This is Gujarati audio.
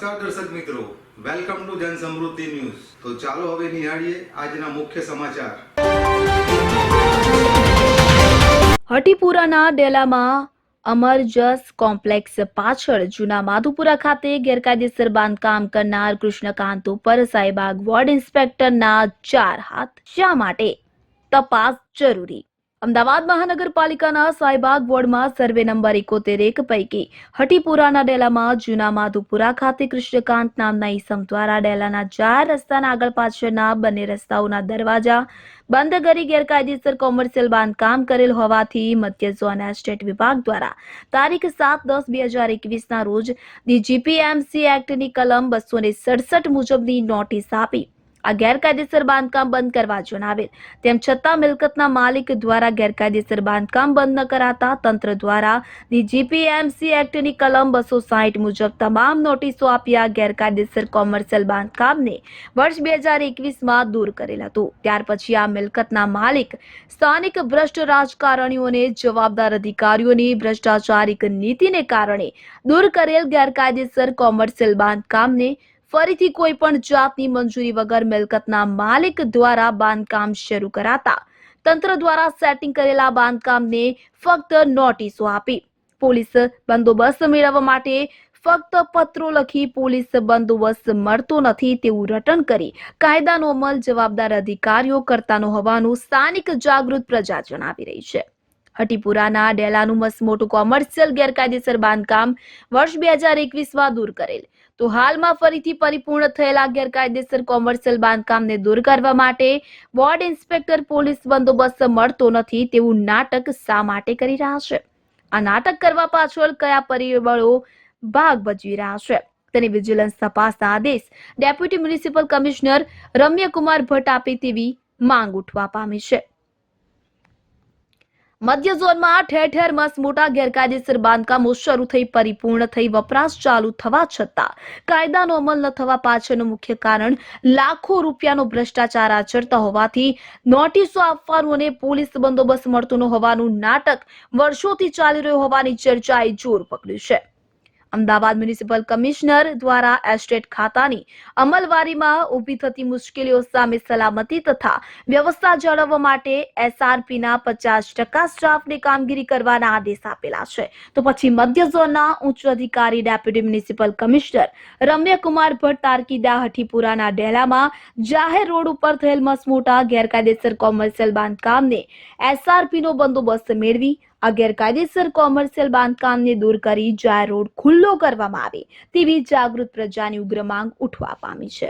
નમસ્કાર દર્શક મિત્રો, વેલકમ ટુ જન સમૃદ્ધિ ન્યૂઝ। તો ચાલો હવે નિહાળીએ આજના મુખ્ય સમાચાર। હટીપુરાના ડેલામાં અમરજસ કોમ્પ્લેક્સ પાછળ જૂના માધુપુરા ખાતે ગેરકાયદેસર બાંધકામ કરનાર કૃષ્ણકાંત ઉપર સાઈબાગ વોર્ડ ઇન્સ્પેક્ટરના 4 હાથ। શા માટે? તપાસ જરૂરી। અમદાવાદ મહાનગરપાલિકાના સાઈબાગ વોર્ડમાં સર્વે નંબર 71 પૈકી હટીપુરાના ડેલામાં જૂના માધુપુરા ખાતે કૃષ્ણકાંત નામના ઈસમ દ્વારા ડેલાના 4 રસ્તાના આગળ પાછળના બંને રસ્તાઓના દરવાજા બંધ કરી ગેરકાયદેસર કોમર્શિયલ બાંધકામ કરેલ હોવાથી મધ્ય ઝોન એસ્ટેટ વિભાગ દ્વારા તારીખ 7/10/2021 ના રોજ જીપીએમસી એક્ટની કલમ 267 મુજબની નોટિસ આપી આ ગેરકાયદેસર બાંધકામ બંધ કરવા જણાવેલ। તેમ છતાં મિલકતના માલિક દ્વારા ગેરકાયદેસર બાંધકામ બંધ ન કરાતા તંત્ર દ્વારા જીપીએમસી એક્ટની કલમ 260 મુજબ તમામ નોટિસો આપી આ ગેરકાયદેસર કોમર્શિયલ બાંધકામને વર્ષ 2021માં દૂર કરેલ હતું। ત્યાર પછી આ મિલકતના માલિક સ્થાનિક ભ્રષ્ટ રાજકારણીઓને જવાબદાર અધિકારીઓની ભ્રષ્ટાચારિક નીતિને કારણે દૂર કરેલ ગેરકાયદેસર કોમર્શિયલ બાંધકામને ફરીથી કોઈ પણ જાતની મંજૂરી વગર મિલકતના માલિક દ્વારા બાંધકામ શરૂ કરાતા તંત્ર દ્વારા સેટિંગ કરેલા બાંધકામને ફક્ત નોટિસો આપી પોલીસ બંદોબસ્ત મેળવવા માટે ફક્ત પત્રો લખી પોલીસ બંદોબસ્ત મળતો નથી તેવું રટણ કરી કાયદાનો અમલ જવાબદાર અધિકારીઓ કરતા ન હોવાનું સ્થાનિક જાગૃત પ્રજા જણાવી રહી છે। હટીપુરાના ડેલાનું મસમોટું કોમર્શિયલ ગેરકાયદેસર બાંધકામ વર્ષ 2021માં દૂર કરેલ તો હાલમાં ફરીથી પરિપૂર્ણ થયેલા ગેરકાયદેસર કોમર્શિયલ બાંધકામને દૂર કરવા માટે વોર્ડ ઇન્સ્પેક્ટર પોલીસ બંદોબસ્ત મળતો નથી તેવું નાટક શા માટે કરી રહ્યા છે? આ નાટક કરવા પાછળ કયા પરિબળો ભાગ ભજવી રહ્યા છે તેની વિજિલન્સ તપાસના આદેશ ડેપ્યુટી મ્યુનિસિપલ કમિશનર રમ્યકુમાર ભટ્ટ આપે તેવી માંગ ઉઠવા પામી છે। મધ્ય ઝોનમાં ઠેર ઠેર મસમોટા ગેરકાયદેસર બાંધકામો શરૂ થઈ પરિપૂર્ણ થઈ વપરાશ ચાલુ થવા છતાં કાયદાનો અમલ ન થવા પાછળનું મુખ્ય કારણ લાખો રૂપિયાનો ભ્રષ્ટાચાર આચરતા હોવાથી નોટિસો આપવાનું અને પોલીસ બંદોબસ્ત મળતો ન હોવાનું નાટક વર્ષોથી ચાલી રહ્યું હોવાની ચર્ચાએ જોર પકડ્યું છે। અમદાવાદ મ્યુનિસિપલ કમિશનર દ્વારા એસ્ટેટ ખાતાની અમલવારીમાં ઊભી થતી મુશ્કેલીઓ સામે સલામતી તથા વ્યવસ્થા જાળવવા માટે એસઆરપીના 50% સ્ટાફને કામગીરી કરવાના આદેશ આપેલા છે તો પછી મધ્ય ઝોનના ઉચ્ચ અધિકારી ડેપ્યુટી મ્યુનિસિપલ કમિશનર રમ્યકુમાર ભટ્ટ તારકીદા હઠીપુરાના ડેલામાં જાહેર રોડ ઉપર થયેલ મસમોટા ગેરકાયદેસર કોમર્શિયલ બાંધકામને એસઆરપીનો બંદોબસ્ત મેળવી આ ગેરકાયદેસર કોમર્શિયલ બાંધકામને દૂર કરી જાહેર રોડ ખુલ્લો કરવામાં આવે તેવી જાગૃત પ્રજાની ઉગ્ર માંગ ઉઠવા પામી છે।